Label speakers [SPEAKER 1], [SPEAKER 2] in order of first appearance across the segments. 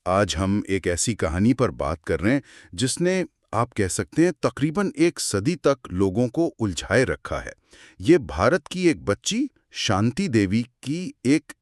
[SPEAKER 1] آج ہم ایک ایسی کہانی پر بات کر رہے ہیں جس نے آپ کہہ سکتے ہیں تقریباً ایک صدی تک لوگوں کو الجھائے رکھا ہے۔ یہ بھارت کی ایک بچی شانتی دیوی کی ایک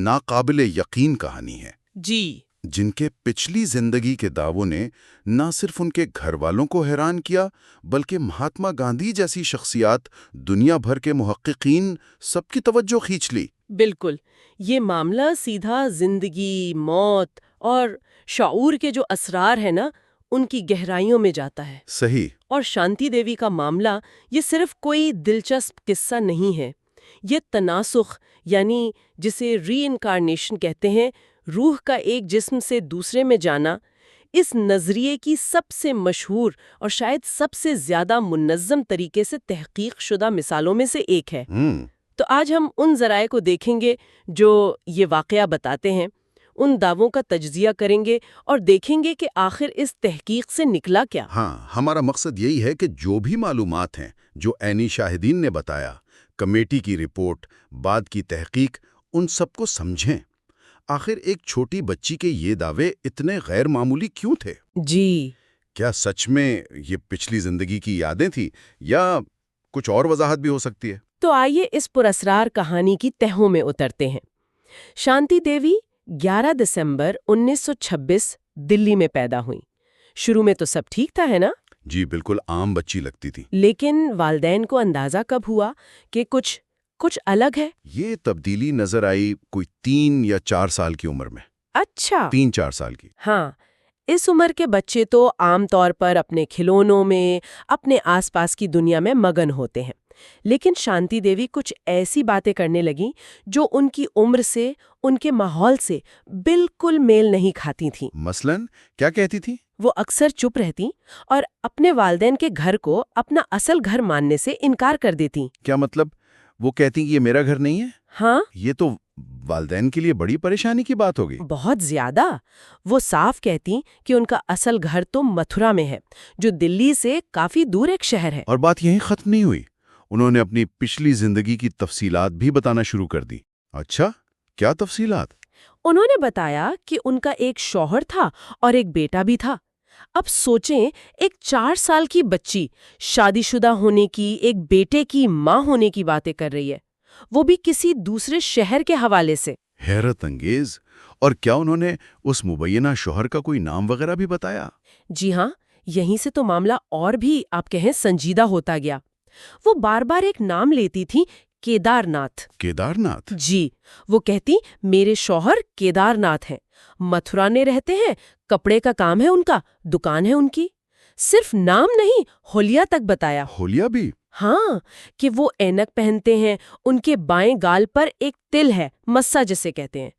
[SPEAKER 1] ناقابل یقین کہانی ہے،
[SPEAKER 2] جی،
[SPEAKER 1] جن کے پچھلی زندگی کے دعووں نے نہ صرف ان کے گھر والوں کو حیران کیا بلکہ مہاتما گاندھی جیسی شخصیات، دنیا بھر کے محققین سب کی توجہ کھینچ لی۔
[SPEAKER 2] بالکل۔ یہ معاملہ سیدھا زندگی، موت اور شعور کے جو اسرار ہیں نا، ان کی گہرائیوں میں جاتا ہے۔
[SPEAKER 1] صحیح۔
[SPEAKER 2] اور شانتی دیوی کا معاملہ یہ صرف کوئی دلچسپ قصہ نہیں ہے، یہ تناسخ یعنی جسے ری انکارنیشن کہتے ہیں، روح کا ایک جسم سے دوسرے میں جانا، اس نظریے کی سب سے مشہور اور شاید سب سے زیادہ منظم طریقے سے تحقیق شدہ مثالوں میں سے ایک ہے۔ تو آج ہم ان ذرائع کو دیکھیں گے جو یہ واقعہ بتاتے ہیں، ان دعووں کا تجزیہ کریں گے اور دیکھیں گے کہ آخر اس تحقیق سے نکلا کیا۔
[SPEAKER 1] ہاں، ہمارا مقصد یہی ہے کہ جو بھی معلومات ہیں جو عینی شاہدین نے بتایا، کمیٹی کی رپورٹ، بعد کی تحقیق، ان سب کو سمجھیں۔ آخر ایک چھوٹی بچی کے یہ دعوے اتنے غیر معمولی کیوں تھے؟
[SPEAKER 2] جی،
[SPEAKER 1] کیا سچ میں یہ پچھلی زندگی کی یادیں تھیں یا کچھ اور وضاحت بھی ہو سکتی ہے؟
[SPEAKER 2] تو آئیے اس پراسرار کہانی کی تہوں میں اترتے ہیں۔ شانتی دیوی 11 دسمبر 1926 دلی میں پیدا ہوئیں۔ شروع میں تو سب ٹھیک تھا، ہے نا؟
[SPEAKER 1] جی بالکل عام بچی لگتی تھی۔
[SPEAKER 2] لیکن والدین کو اندازہ کب ہوا کہ کچھ الگ ہے؟
[SPEAKER 1] یہ تبدیلی نظر آئی کوئی 3 یا 4 سال کی عمر میں۔
[SPEAKER 2] اچھا۔
[SPEAKER 1] 3-4 سال کی۔
[SPEAKER 2] ہاں، اس عمر کے بچے تو عام طور پر اپنے کھلونوں میں، اپنے آس پاس کی دنیا میں مگن ہوتے ہیں، لیکن شانتی دیوی کچھ ایسی باتیں کرنے لگیں جو ان کی عمر سے، ان کے ماحول سے بالکل میل نہیں کھاتی تھیں۔
[SPEAKER 1] مثلاً کیا کہتی تھی؟
[SPEAKER 2] وہ اکثر چپ رہتی اور اپنے والدین کے گھر کو اپنا اصل گھر ماننے سے انکار کر دیتی۔
[SPEAKER 1] کیا مطلب؟ وہ کہتی کہ یہ میرا گھر نہیں ہے؟
[SPEAKER 2] ہاں،
[SPEAKER 1] یہ تو والدین کے لیے بڑی پریشانی کی بات ہوگی۔
[SPEAKER 2] بہت زیادہ۔ وہ صاف کہتی کہ ان کا اصل گھر تو متھرا میں ہے، جو دلی سے کافی دور ایک شہر ہے۔
[SPEAKER 1] اور بات یہیں ختم نہیں ہوئی، انہوں نے اپنی پچھلی زندگی کی تفصیلات بھی بتانا شروع کر دی۔ اچھا، کیا تفصیلات؟
[SPEAKER 2] انہوں نے بتایا کہ ان کا ایک شوہر تھا اور ایک بیٹا بھی تھا۔ اب سوچیں، ایک 4 سال کی بچی شادی شدہ ہونے کی، ایک بیٹے کی ماں ہونے کی باتیں کر رہی ہے، وہ بھی کسی دوسرے شہر کے حوالے سے۔
[SPEAKER 1] حیرت انگیز۔ اور کیا انہوں نے اس مبینہ شوہر کا کوئی نام وغیرہ بھی بتایا؟
[SPEAKER 2] جی ہاں، یہیں سے تو معاملہ اور بھی آپ کہیں سنجیدہ ہوتا گیا۔ وہ بار بار ایک نام لیتی تھی، کیدار ناتھ۔
[SPEAKER 1] کیدار ناتھ؟
[SPEAKER 2] جی، وہ کہتی میرے شوہر کیدار ناتھ ہیں، متھرا میں رہتے ہیں، کپڑے کا کام ہے ان کا، دکان ہے ان کی۔ صرف نام نہیں، حلیہ تک بتایا۔
[SPEAKER 1] حلیہ بھی؟
[SPEAKER 2] ہاں، کہ وہ اینک پہنتے ہیں، ان کے بائیں گال پر ایک تل ہے، مسا جسے کہتے ہیں۔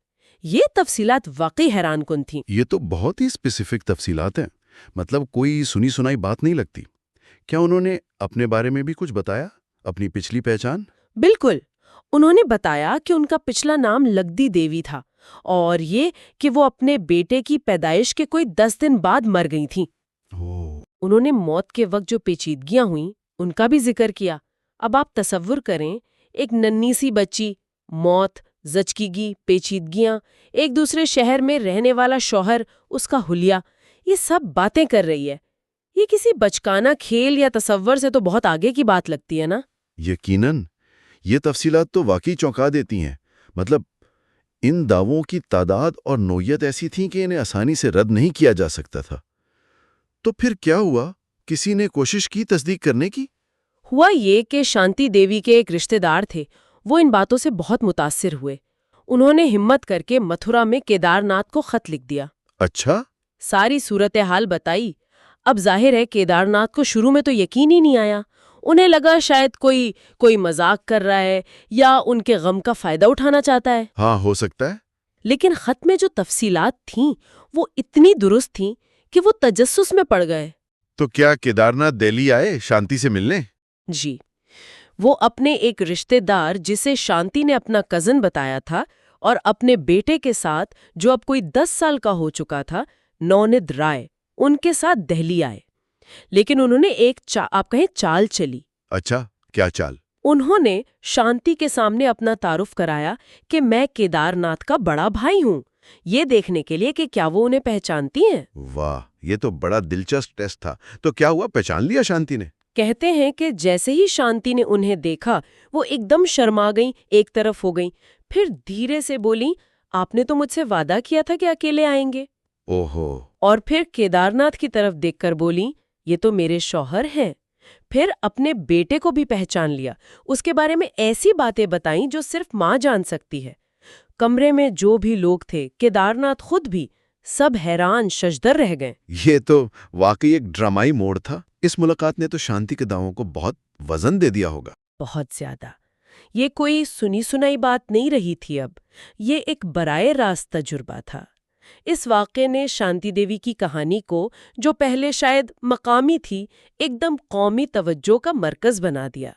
[SPEAKER 2] یہ تفصیلات واقعی حیران کن تھیں۔
[SPEAKER 1] یہ تو بہت ہی اسپیسیفک تفصیلات ہیں، مطلب کوئی سنی سنائی بات نہیں لگتی۔ کیا انہوں نے اپنے بارے میں بھی کچھ بتایا، اپنی پچھلی پہچان؟
[SPEAKER 2] بالکل، انہوں نے بتایا کہ ان کا پچھلا نام لگدی دیوی تھا، اور یہ کہ وہ اپنے بیٹے کی پیدائش کے کوئی 10 دن بعد مر گئی تھیں۔ انہوں نے موت کے وقت جو پیچیدگیاں ہوئیں ان کا بھی ذکر کیا۔ اب آپ تصور کریں، ایک ننھی سی بچی، موت، زچگی، پیچیدگیاں، ایک دوسرے شہر میں رہنے والا شوہر، اس کا حلیہ، یہ سب باتیں کر رہی ہے۔ یہ کسی بچکانہ کھیل یا تصور سے تو بہت آگے کی بات لگتی ہے نا؟
[SPEAKER 1] یقیناً، یہ تفصیلات تو واقعی چونکا دیتی ہیں۔ مطلب ان دعووں کی تعداد اور نوعیت ایسی تھیں کہ انہیں آسانی سے رد نہیں کیا جا سکتا تھا۔ تو پھر کیا ہوا؟ کسی نے کوشش کی تصدیق کرنے کی؟
[SPEAKER 2] ہوا یہ کہ شانتی دیوی کے ایک رشتہ دار تھے، وہ ان باتوں سے بہت متاثر ہوئے۔ انہوں نے ہمت کر کے متھرا میں کیدار ناتھ کو خط لکھ دیا۔
[SPEAKER 1] اچھا؟
[SPEAKER 2] ساری صورتحال بتائی۔ اب ظاہر ہے کیدار ناتھ کو شروع میں تو یقین ہی نہیں آیا۔ انہیں لگا شاید کوئی مذاق کر رہا ہے یا ان کے غم کا فائدہ اٹھانا چاہتا ہے۔
[SPEAKER 1] ہاں، ہو سکتا ہے۔
[SPEAKER 2] لیکن خط میں جو تفصیلات تھیں وہ اتنی درست تھیں کہ وہ تجسس میں پڑ گئے۔
[SPEAKER 1] تو کیا کیدار ناتھ دہلی آئے شانتی سے ملنے؟
[SPEAKER 2] جی، وہ اپنے ایک رشتہ دار جسے شانتی نے اپنا کزن بتایا تھا اور اپنے بیٹے کے ساتھ جو اب کوئی 10 سال کا ہو چکا تھا، نوند رائے، ان کے ساتھ دہلی آئے۔ لیکن انہوں نے ایک آپ کہیں چال چلی۔
[SPEAKER 1] اچھا، کیا چال؟
[SPEAKER 2] انہوں نے شانتی کے سامنے اپنا تعارف کرایا کہ میں کیدار ناتھ کا بڑا بھائی ہوں، یہ دیکھنے کے لیے کہ کیا وہ انہیں پہچانتی ہیں۔
[SPEAKER 3] واہ، یہ تو بڑا دلچسپ ٹیسٹ تھا۔ تو کیا ہوا، پہچان لیا شانتی نے؟
[SPEAKER 2] کہتے ہیں کہ جیسے ہی شانتی نے انہیں دیکھا وہ ایک دم شرما گئیں، ایک طرف ہو گئیں، پھر دھیرے سے بولیں، آپ نے تو مجھ سے وعدہ کیا تھا کہ اکیلے آئیں گے۔
[SPEAKER 3] اوہو۔
[SPEAKER 2] اور پھر کیدارناتھ کی طرف دیکھ کر بولیں، یہ تو میرے شوہر ہیں۔ پھر اپنے بیٹے کو بھی پہچان لیا، اس کے بارے میں ایسی باتیں بتائیں جو صرف ماں جان سکتی ہے۔ کمرے میں جو بھی لوگ تھے، کیدارناتھ خود بھی، سب حیران ششدر رہ گئے۔
[SPEAKER 3] یہ تو واقعی ایک ڈرامائی موڑ تھا۔ اس ملاقات نے تو شانتی کے دعووں کو بہت وزن دے دیا ہوگا۔
[SPEAKER 2] بہت زیادہ۔ یہ کوئی سنی سنائی بات نہیں رہی تھی اب، یہ ایک براہ راست تجربہ تھا۔ اس واقعے نے شانتی دیوی کی کہانی کو، جو پہلے شاید مقامی تھی، ایک دم قومی توجہ کا مرکز بنا دیا۔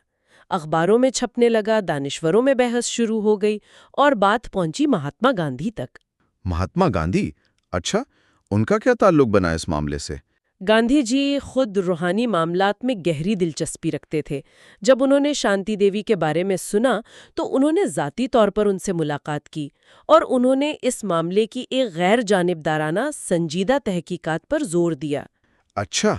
[SPEAKER 2] اخباروں میں چھپنے لگا، دانشوروں میں بحث شروع ہو گئی، اور بات پہنچی مہاتما گاندھی تک۔
[SPEAKER 3] مہاتما گاندھی؟ اچھا، ان کا کیا تعلق بنا اس معاملے سے؟
[SPEAKER 2] گاندھی جی خود روحانی معاملات میں گہری دلچسپی رکھتے تھے۔ جب انہوں نے شانتی دیوی کے بارے میں سنا تو انہوں نے ذاتی طور پر ان سے ملاقات کی، اور انہوں نے اس معاملے کی ایک غیر جانبدارانہ سنجیدہ تحقیقات پر زور دیا۔
[SPEAKER 3] اچھا۔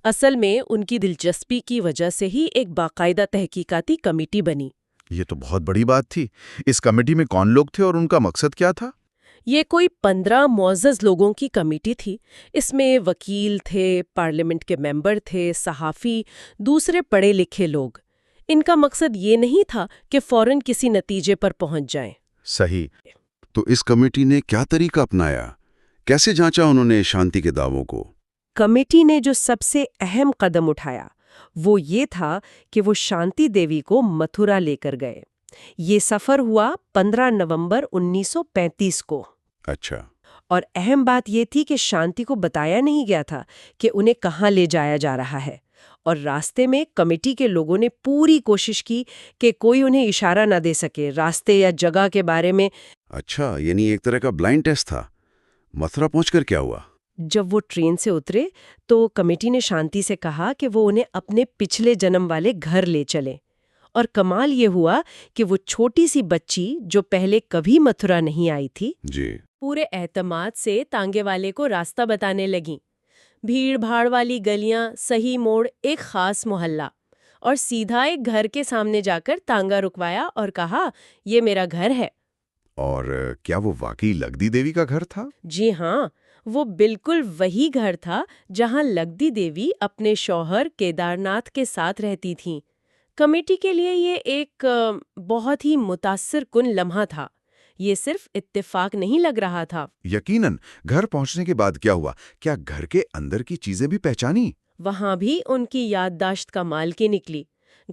[SPEAKER 2] اصل میں ان کی دلچسپی کی وجہ سے ہی ایک باقاعدہ تحقیقاتی کمیٹی بنی۔
[SPEAKER 3] یہ تو بہت بڑی بات تھی۔ اس کمیٹی میں کون لوگ تھے اور ان کا مقصد کیا تھا؟
[SPEAKER 2] یہ کوئی 15 معزز لوگوں کی کمیٹی تھی۔ اس میں وکیل تھے، پارلیمنٹ کے ممبر تھے، صحافی، دوسرے پڑھے لکھے لوگ۔ ان کا مقصد یہ نہیں تھا کہ فوراً کسی نتیجے پر پہنچ جائیں۔
[SPEAKER 3] صحیح۔
[SPEAKER 1] تو اس کمیٹی نے کیا طریقہ اپنایا؟ کیسے جانچا انہوں نے شانتی کے دعووں کو؟
[SPEAKER 2] کمیٹی نے جو سب سے اہم قدم اٹھایا وہ یہ تھا کہ وہ شانتی دیوی کو متھرا لے کر گئے۔ یہ سفر ہوا 15 نومبر 1935 کو۔
[SPEAKER 1] اچھا۔
[SPEAKER 2] اور اہم بات یہ تھی کہ شانتی کو بتایا نہیں گیا تھا کہ انہیں کہاں لے جایا جا رہا ہے، اور راستے میں کمیٹی کے لوگوں نے پوری کوشش کی کہ کوئی انہیں اشارہ نہ دے سکے راستے یا جگہ کے بارے میں۔
[SPEAKER 1] اچھا، یعنی ایک طرح کا بلائنڈ ٹیسٹ تھا۔ متھرا پہنچ کر کیا ہوا؟
[SPEAKER 2] جب وہ ٹرین سے اترے تو کمیٹی نے شانتی سے کہا کہ وہ انہیں اپنے پچھلے جنم والے گھر لے چلے، اور کمال یہ ہوا کہ وہ چھوٹی سی بچی جو پہلے کبھی متھرا نہیں آئی تھی،
[SPEAKER 1] جی،
[SPEAKER 2] پورے اعتماد سے تانگے والے کو راستہ بتانے لگیں۔ بھیڑ بھاڑ والی گلیاں، صحیح موڑ، ایک خاص محلہ، اور سیدھا ایک گھر کے سامنے جا کر تانگا رکوایا اور کہا، یہ میرا گھر ہے۔
[SPEAKER 1] اور کیا وہ واقعی لگدی دیوی کا گھر تھا؟
[SPEAKER 2] جی ہاں، وہ بالکل وہی گھر تھا جہاں لگدی دیوی اپنے شوہر کیدارناتھ کے ساتھ رہتی تھیں۔ کمیٹی کے لیے یہ ایک بہت ہی متاثر کن لمحہ تھا۔ یہ صرف اتفاق نہیں لگ رہا تھا۔
[SPEAKER 1] یقیناً۔ گھر پہنچنے کے بعد کیا ہوا؟ کیا گھر کے اندر کی چیزیں بھی پہچانی؟
[SPEAKER 2] وہاں بھی ان کی یادداشت کمال کی نکلی۔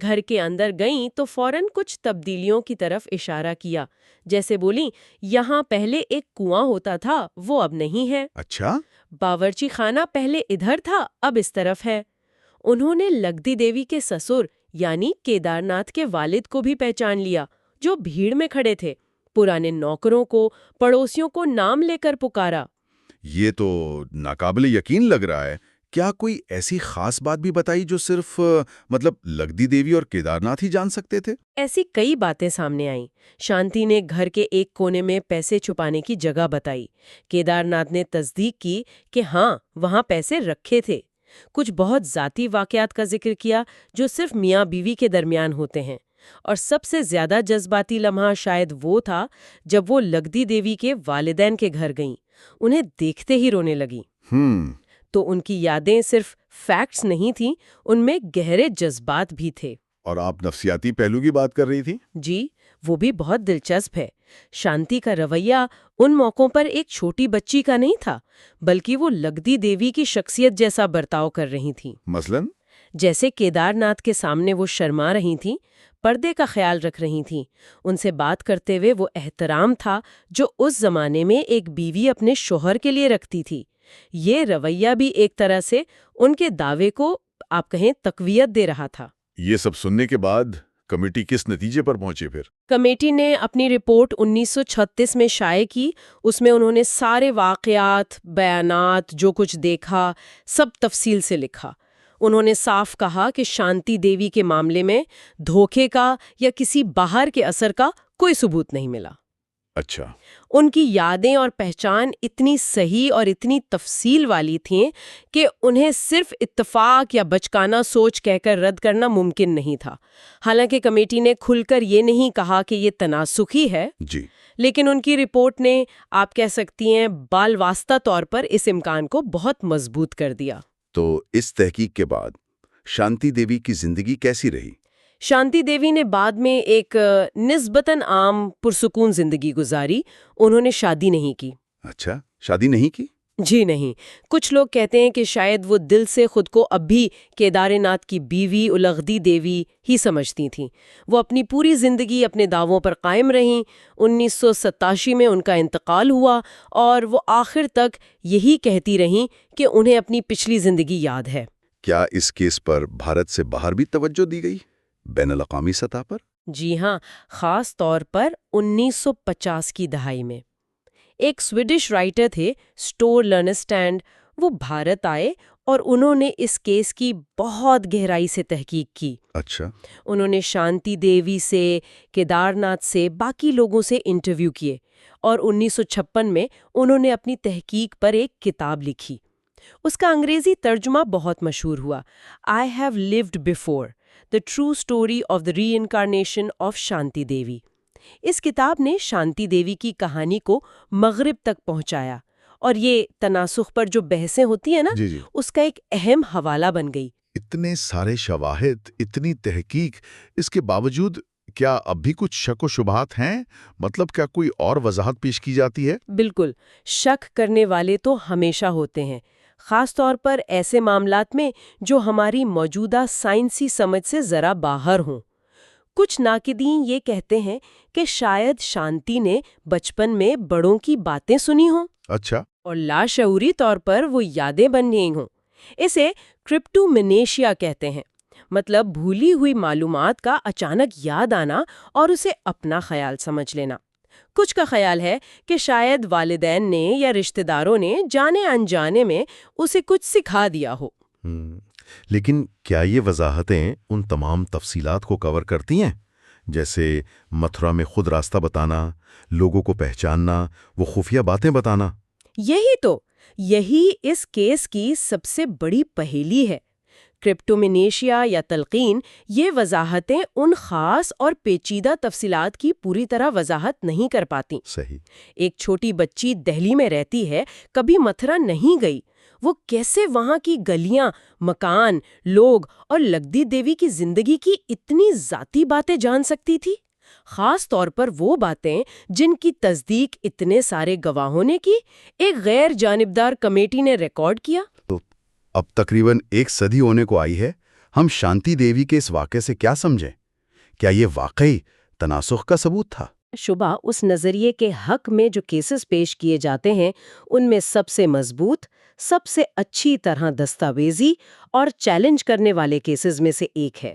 [SPEAKER 2] گھر کے اندر گئیں تو فوراً کچھ تبدیلیوں کی طرف اشارہ کیا، جیسے بولیں، یہاں پہلے ایک کنواں ہوتا تھا، وہ اب نہیں ہے۔
[SPEAKER 1] اچھا۔
[SPEAKER 2] باورچی خانہ پہلے ادھر تھا، اب اس طرف ہے۔ انہوں نے لگدی دیوی کے سسر یعنی کیدارناتھ کے والد کو بھی پہچان لیا، جو بھیڑ میں کھڑے تھے۔ پرانے نوکروں کو، پڑوسیوں کو نام لے کر پکارا۔
[SPEAKER 1] یہ تو ناقابل یقین لگ رہا ہے۔ کیا کوئی ایسی خاص بات بھی بتائی جو صرف لگدی دیوی اور کیدارناتھ ہی جان سکتے تھے؟
[SPEAKER 2] ایسی کئی باتیں سامنے آئیں۔ شانتی نے گھر کے ایک کونے میں پیسے چھپانے کی جگہ بتائی۔ کیدارناتھ نے تصدیق کی کہ ہاں، وہاں پیسے رکھے تھے۔ کچھ بہت ذاتی واقعات کا ذکر کیا جو صرف میاں بیوی کے درمیان ہوتے ہیں۔ اور سب سے زیادہ جذباتی لمحہ شاید وہ تھا جب وہ لگدی دیوی کے والدین کے گھر گئیں۔ انہیں دیکھتے ہی رونے لگیں۔ تو ان کی یادیں صرف فیکٹس نہیں تھیں، ان میں گہرے جذبات بھی تھے۔
[SPEAKER 1] اور آپ نفسیاتی پہلو کی بات کر رہی تھی؟
[SPEAKER 2] جی، وہ بھی بہت دلچسپ ہے۔ شانتی کا رویہ ان موقعوں پر ایک چھوٹی بچی کا نہیں تھا، بلکہ وہ لگدی دیوی کی شخصیت جیسا برتاؤ کر رہی تھیں۔
[SPEAKER 1] مثلاً؟
[SPEAKER 2] جیسے کیدارناتھ کے سامنے وہ شرما رہی تھیں، پردے کا خیال رکھ رہی تھیں۔ ان سے بات کرتے ہوئے وہ احترام تھا جو اس زمانے میں ایک بیوی اپنے شوہر کے لیے رکھتی تھی۔ یہ رویہ بھی ایک طرح سے ان کے دعوے کو آپ کہیں تقویت دے رہا تھا۔
[SPEAKER 1] یہ سب سننے کے بعد کمیٹی کس نتیجے پر پہنچے پھر؟
[SPEAKER 2] کمیٹی نے اپنی رپورٹ 1936 میں شائع کی۔ اس میں انہوں نے سارے واقعات، بیانات، جو کچھ دیکھا، سب تفصیل سے لکھا۔ انہوں نے صاف کہا کہ شانتی دیوی کے معاملے میں دھوکے کا یا کسی باہر کے اثر کا کوئی ثبوت نہیں ملا۔
[SPEAKER 1] اچھا،
[SPEAKER 2] ان کی یادیں اور پہچان اتنی صحیح اور اتنی تفصیل والی تھیں کہ انہیں صرف اتفاق یا بچکانہ سوچ کہہ کر رد کرنا ممکن نہیں تھا۔ حالانکہ کمیٹی نے کھل کر یہ نہیں کہا کہ یہ تناسخی ہے،
[SPEAKER 1] جی،
[SPEAKER 2] لیکن ان کی رپورٹ نے، آپ کہہ سکتی ہیں، بال واسطہ طور پر اس امکان کو بہت مضبوط کر دیا۔
[SPEAKER 1] تو اس تحقیق کے بعد شانتی دیوی کی زندگی کیسی رہی؟
[SPEAKER 2] شانتی دیوی نے بعد میں ایک نسبتاً عام پرسکون زندگی گزاری۔ انہوں نے شادی نہیں کی۔
[SPEAKER 1] اچھا، شادی نہیں کی؟
[SPEAKER 2] جی نہیں۔ کچھ لوگ کہتے ہیں کہ شاید وہ دل سے خود کو اب بھی کیدار ناتھ کی بیوی الغدی دیوی ہی سمجھتی تھیں۔ وہ اپنی پوری زندگی اپنے دعووں پر قائم رہیں۔ 1987 میں ان کا انتقال ہوا اور وہ آخر تک یہی کہتی رہیں کہ انہیں اپنی پچھلی زندگی یاد ہے۔
[SPEAKER 1] کیا اس کیس پر بھارت سے باہر بھی توجہ دی گئی، بین الاقوامی سطح پر؟
[SPEAKER 2] جی ہاں، خاص طور پر 1950 کی دہائی میں ایک سویڈش رائٹر تھے اسٹور لرنسٹینڈ، وہ بھارت آئے اور انہوں نے اس کیس کی بہت گہرائی سے تحقیق کی۔
[SPEAKER 1] اچھا،
[SPEAKER 2] انہوں نے شانتی دیوی سے، کیدار ناتھ سے، باقی لوگوں سے انٹرویو کیے اور 1956 میں انہوں نے اپنی تحقیق پر ایک کتاب لکھی۔ اس کا انگریزی ترجمہ بہت مشہور ہوا، I have lived before: The true story of the reincarnation of شانتی دیوی۔ اس کتاب نے شانتی دیوی کی کہانی کو مغرب تک پہنچایا اور یہ تناسخ پر جو بحثیں ہوتی ہیں نا،
[SPEAKER 3] جی جی،
[SPEAKER 2] اس کا ایک اہم حوالہ بن گئی۔
[SPEAKER 3] اتنے سارے شواہد، اتنی تحقیق، اس کے باوجود کیا اب بھی کچھ شک و شبہات ہیں؟ مطلب کیا کوئی اور وضاحت پیش کی جاتی ہے؟
[SPEAKER 2] بالکل، شک کرنے والے تو ہمیشہ ہوتے ہیں، خاص طور پر ایسے معاملات میں جو ہماری موجودہ سائنسی سمجھ سے ذرا باہر ہوں۔ کچھ ناقدین یہ کہتے ہیں کہ شاید شانتی نے بچپن میں بڑوں کی باتیں سنی ہوں
[SPEAKER 3] اچھا،
[SPEAKER 2] اور لاشعوری طور پر وہ یادیں بن گئی ہوں۔ اسے کرپٹومنیشیا کہتے ہیں، مطلب بھولی ہوئی معلومات کا اچانک یاد آنا اور اسے اپنا خیال سمجھ لینا۔ کچھ کا خیال ہے کہ شاید والدین نے یا رشتہ داروں نے جانے انجانے میں اسے کچھ سکھا دیا ہو۔
[SPEAKER 3] لیکن کیا یہ وضاحتیں ان تمام تفصیلات کو کور کرتی ہیں، جیسے متھرا میں خود راستہ بتانا، لوگوں کو پہچاننا، وہ خفیہ باتیں بتانا؟
[SPEAKER 2] یہی اس کیس کی سب سے بڑی پہیلی ہے۔ کرپٹومنیشیا یا تلقین یہ وضاحتیں ان خاص اور پیچیدہ تفصیلات کی پوری طرح وضاحت نہیں کر پاتی۔
[SPEAKER 3] صحیح۔
[SPEAKER 2] ایک چھوٹی بچی دہلی میں رہتی ہے، کبھی متھرا نہیں گئی، وہ کیسے وہاں کی گلیاں، مکان، لوگ اور لگدی دیوی کی زندگی کی اتنی ذاتی باتیں جان سکتی تھی؟ خاص طور پر وہ باتیں جن کی تصدیق اتنے سارے گواہوں نے کی، ایک غیر جانبدار کمیٹی نے ریکارڈ کیا۔
[SPEAKER 1] اب تقریباً 1 صدی ہونے کو آئی ہے، ہم شانتی دیوی کے اس واقعے سے کیا سمجھیں؟ کیا یہ واقعی تناسخ کا ثبوت تھا؟
[SPEAKER 2] شبہ اس نظریے کے حق میں جو کیسز پیش کیے جاتے ہیں ان میں سب سے مضبوط، سب سے اچھی طرح دستاویزی اور چیلنج کرنے والے کیسز میں سے ایک ہے۔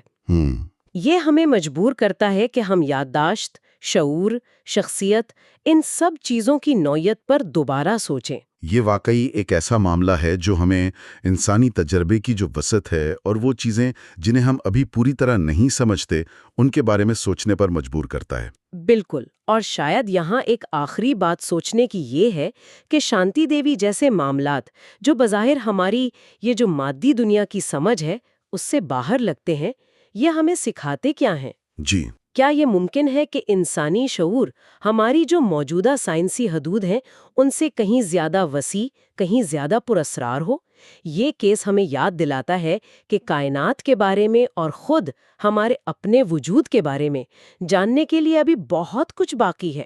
[SPEAKER 2] یہ ہمیں مجبور کرتا ہے کہ ہم یادداشت، شعور، شخصیت، ان سب چیزوں کی نوعیت پر دوبارہ سوچیں۔
[SPEAKER 1] یہ واقعی ایک ایسا معاملہ ہے جو ہمیں انسانی تجربے کی جو وسعت ہے اور وہ چیزیں جنہیں ہم ابھی پوری طرح نہیں سمجھتے ان کے بارے میں سوچنے پر مجبور کرتا ہے۔
[SPEAKER 2] بالکل، اور شاید یہاں ایک آخری بات سوچنے کی یہ ہے کہ شانتی دیوی جیسے معاملات جو بظاہر ہماری یہ جو مادی دنیا کی سمجھ ہے اس سے باہر لگتے ہیں، یہ ہمیں سکھاتے کیا ہیں؟
[SPEAKER 1] جی،
[SPEAKER 2] کیا یہ ممکن ہے کہ انسانی شعور ہماری جو موجودہ سائنسی حدود ہیں ان سے کہیں زیادہ وسیع، کہیں زیادہ پراسرار ہو؟ یہ کیس ہمیں یاد دلاتا ہے کہ کائنات کے بارے میں اور خود ہمارے اپنے وجود کے بارے میں جاننے کے لیے ابھی بہت کچھ باقی ہے۔